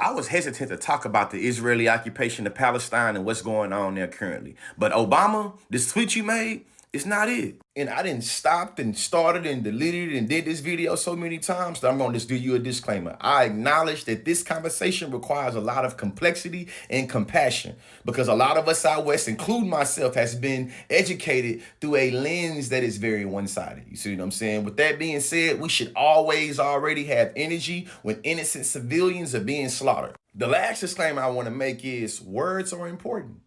I was hesitant to talk about the Israeli occupation of Palestine and what's going on there currently. But Obama, this tweet you made, it's not it. And I didn't stop and started and deleted and did this video so many times that I'm going to just give you a disclaimer. I acknowledge that this conversation requires a lot of complexity and compassion because a lot of us out west, including myself, has been educated through a lens that is very one-sided. You see what I'm saying? With that being said, we should always already have energy when innocent civilians are being slaughtered. The last disclaimer I want to make is words are important.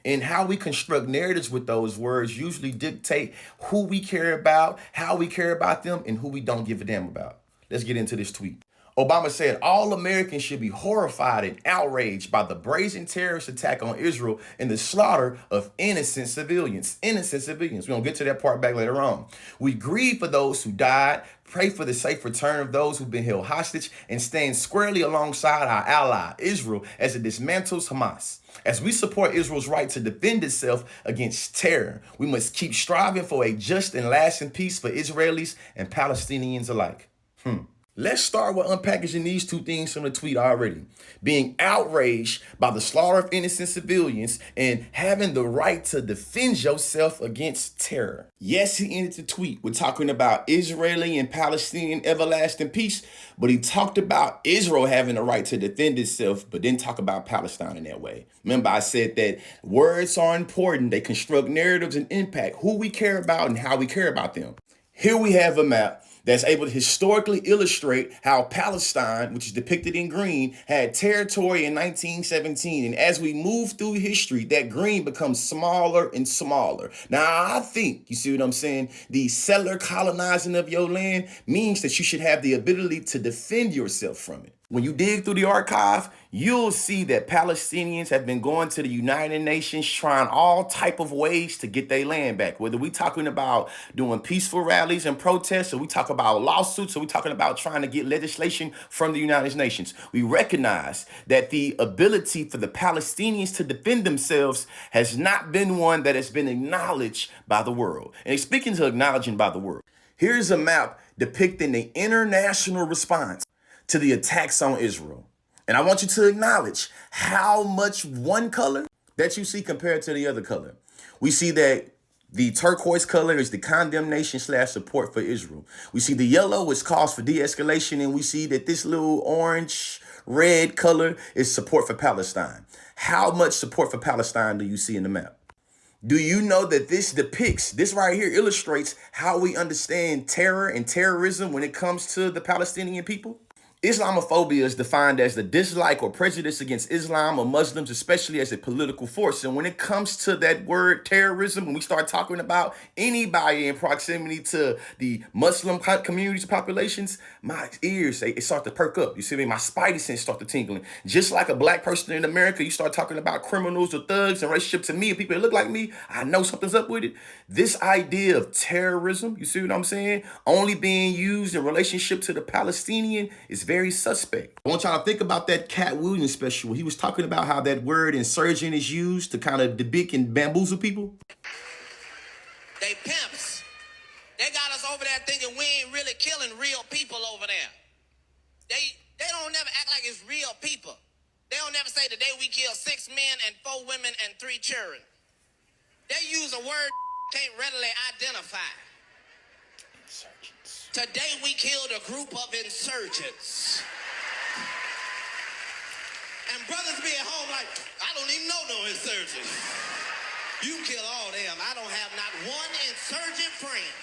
And how we construct narratives with those words usually dictate who we care about, how we care about them, and who we don't give a damn about. Let's get into this tweet. Obama said all Americans should be horrified and outraged by the brazen terrorist attack on Israel and the slaughter of innocent civilians. Innocent civilians. We're going to get to that part back later on. We grieve for those who died, pray for the safe return of those who've been held hostage, and stand squarely alongside our ally, Israel, as it dismantles Hamas. As we support Israel's right to defend itself against terror, we must keep striving for a just and lasting peace for Israelis and Palestinians alike. Let's start with unpackaging these two things from the tweet already. Being outraged by the slaughter of innocent civilians and having the right to defend yourself against terror. Yes, he ended the tweet with talking about Israeli and Palestinian everlasting peace, but he talked about Israel having the right to defend itself, but didn't talk about Palestine in that way. Remember, I said that words are important. They construct narratives and impact who we care about and how we care about them. Here we have a map that's able to historically illustrate how Palestine, which is depicted in green, had territory in 1917. And as we move through history, that green becomes smaller and smaller. Now, I think, you see what I'm saying? The settler colonizing of your land means that you should have the ability to defend yourself from it. When you dig through the archive, you'll see that Palestinians have been going to the United Nations trying all type of ways to get their land back. Whether we talking about doing peaceful rallies and protests, or we talk about lawsuits, or we talking about trying to get legislation from the United Nations. We recognize that the ability for the Palestinians to defend themselves has not been one that has been acknowledged by the world. And speaking to acknowledging by the world, here's a map depicting the international response to the attacks on Israel. And I want you to acknowledge how much one color that you see compared to the other color. We see that the turquoise color is the condemnation / support for Israel. We see the yellow is calls for de-escalation, and we see that this little orange red color is support for Palestine. How much support for Palestine do you see in the map? Do you know that this depicts, this right here illustrates how we understand terror and terrorism when it comes to the Palestinian people? Islamophobia is defined as the dislike or prejudice against Islam or Muslims, especially as a political force. And when it comes to that word terrorism, when we start talking about anybody in proximity to the Muslim communities, populations, my ears, they start to perk up. You see me? My spidey sense start to tingling. Just like a black person in America, you start talking about criminals or thugs and relationship to me and people that look like me, I know something's up with it. This idea of terrorism, you see what I'm saying? Only being used in relationship to the Palestinian is very suspect. I want y'all to think about that Cat Williams special. He was talking about how that word insurgent is used to kind of depict and bamboozle people. They pimps. They got us over there thinking we ain't really killing real people over there. They don't never act like it's real people. They don't never say today we killed 6 men and 4 women and 3 children. They use a word can't readily identify. Insurgents. Today we killed a group of insurgents. And brothers be at home like, I don't even know no insurgents. You kill all them. I don't have not one insurgent friend.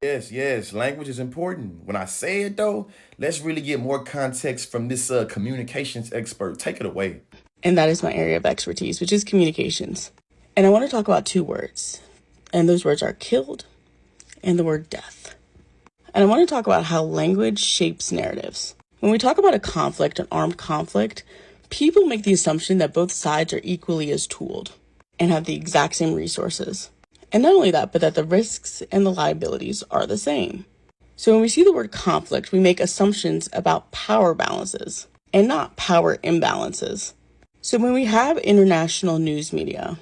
Yes, language is important. When I say it though, let's really get more context from this communications expert. Take it away. And that is my area of expertise, which is communications. And I want to talk about 2 words. And those words are killed and the word death. And I want to talk about how language shapes narratives. When we talk about a conflict, an armed conflict, people make the assumption that both sides are equally as tooled and have the exact same resources. And not only that, but that the risks and the liabilities are the same. So when we see the word conflict, we make assumptions about power balances and not power imbalances. So when we have international news media,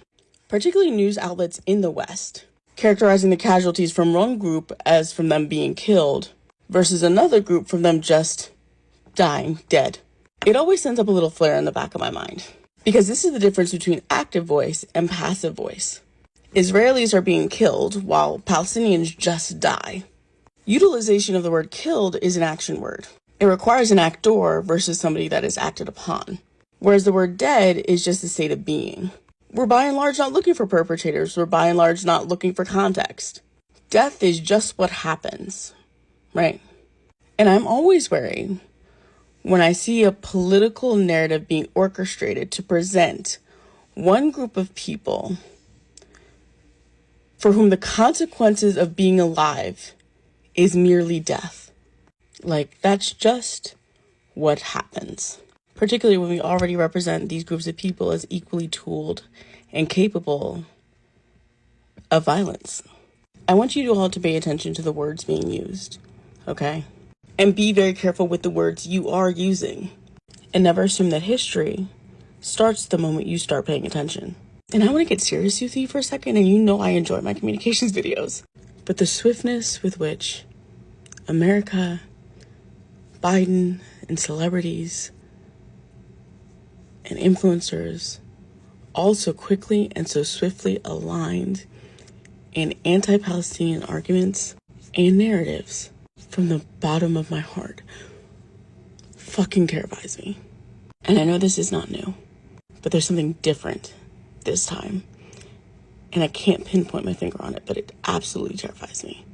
particularly news outlets in the West, characterizing the casualties from one group as from them being killed versus another group from them just dying dead, It always sends up a little flare in the back of my mind, because this is the difference between active voice and passive voice. Israelis are being killed while Palestinians just die. Utilization of the word killed is an action word. It requires an actor versus somebody that is acted upon. Whereas the word dead is just a state of being. We're by and large not looking for perpetrators. We're by and large not looking for context. Death is just what happens, right? And I'm always wary when I see a political narrative being orchestrated to present one group of people for whom the consequences of being alive is merely death. Like, that's just what happens. Particularly when we already represent these groups of people as equally tooled and capable of violence. I want you all to pay attention to the words being used, okay? And be very careful with the words you are using. And never assume that history starts the moment you start paying attention. And I want to get serious with you for a second, and you know I enjoy my communications videos. But the swiftness with which America, Biden, and celebrities and influencers all so quickly and so swiftly aligned in anti-Palestinian arguments and narratives from the bottom of my heart fucking terrifies me. And I know this is not new, but there's something different this time. And I can't pinpoint my finger on it, but it absolutely terrifies me.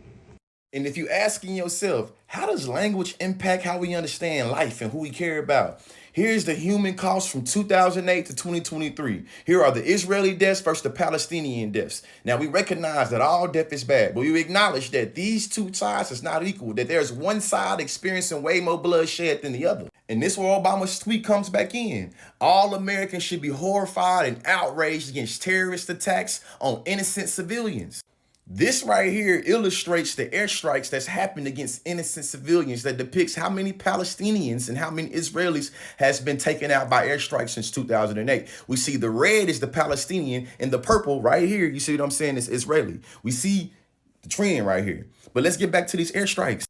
And if you're asking yourself, how does language impact how we understand life and who we care about? Here's the human cost from 2008 to 2023. Here are the Israeli deaths versus the Palestinian deaths. Now, we recognize that all death is bad, but we acknowledge that these two sides is not equal, that there's one side experiencing way more bloodshed than the other. And this where Obama's tweet comes back in. All Americans should be horrified and outraged against terrorist attacks on innocent civilians. This right here illustrates the airstrikes that's happened against innocent civilians, that depicts how many Palestinians and how many Israelis has been taken out by airstrikes since 2008. We see the red is the Palestinian and the purple right here, you see what I'm saying, is Israeli. We see the trend right here. But let's get back to these airstrikes.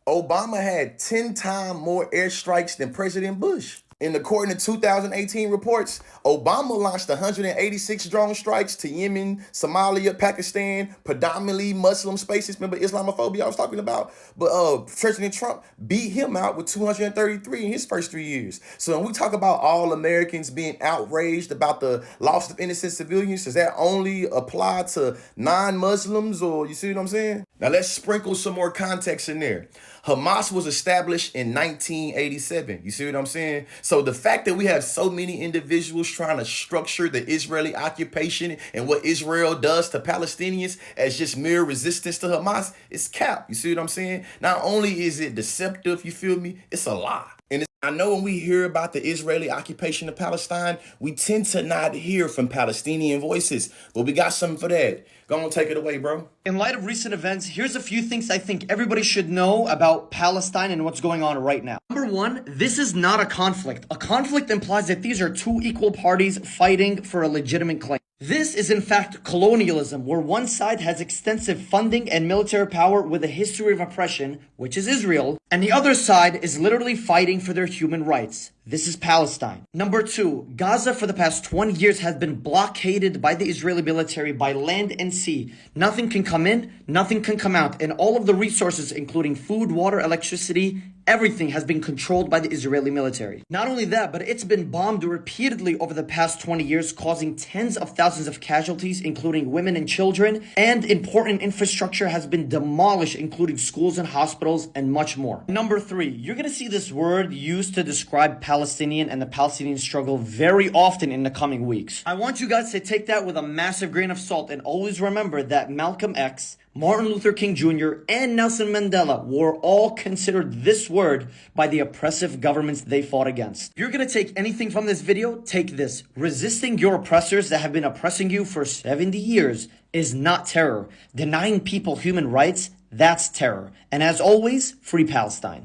Obama had 10 times more airstrikes than President Bush. And according to 2018 reports, Obama launched 186 drone strikes to Yemen, Somalia, Pakistan, predominantly Muslim spaces. Remember Islamophobia I was talking about? But President Trump beat him out with 233 in his first 3 years. So when we talk about all Americans being outraged about the loss of innocent civilians, does that only apply to non-Muslims, or you see what I'm saying? Now let's sprinkle some more context in there. Hamas was established in 1987. You see what I'm saying? So the fact that we have so many individuals trying to structure the Israeli occupation and what Israel does to Palestinians as just mere resistance to Hamas is cap. You see what I'm saying? Not only is it deceptive, you feel me? It's a lie. And I know when we hear about the Israeli occupation of Palestine, we tend to not hear from Palestinian voices, but we got something for that. Go on, take it away, bro. In light of recent events, here's a few things I think everybody should know about Palestine and what's going on right now. Number one, this is not a conflict. A conflict implies that these are two equal parties fighting for a legitimate claim. This is in fact colonialism, where one side has extensive funding and military power with a history of oppression, which is Israel, and the other side is literally fighting for their human rights. This is Palestine. Number two, Gaza for the past 20 years has been blockaded by the Israeli military by land and sea. Nothing can come in, nothing can come out, and all of the resources, including food, water, electricity, everything has been controlled by the Israeli military. Not only that, but it's been bombed repeatedly over the past 20 years, causing tens of thousands of casualties, including women and children, and important infrastructure has been demolished, including schools and hospitals, and much more. Number three, you're gonna see this word used to describe Palestinian and the Palestinian struggle very often in the coming weeks. I want you guys to take that with a massive grain of salt, and always remember that Malcolm X, Martin Luther King Jr., and Nelson Mandela were all considered this word by the oppressive governments they fought against. If you're gonna take anything from this video, take this. Resisting your oppressors that have been oppressing you for 70 years is not terror. Denying people human rights, that's terror. And as always, free Palestine.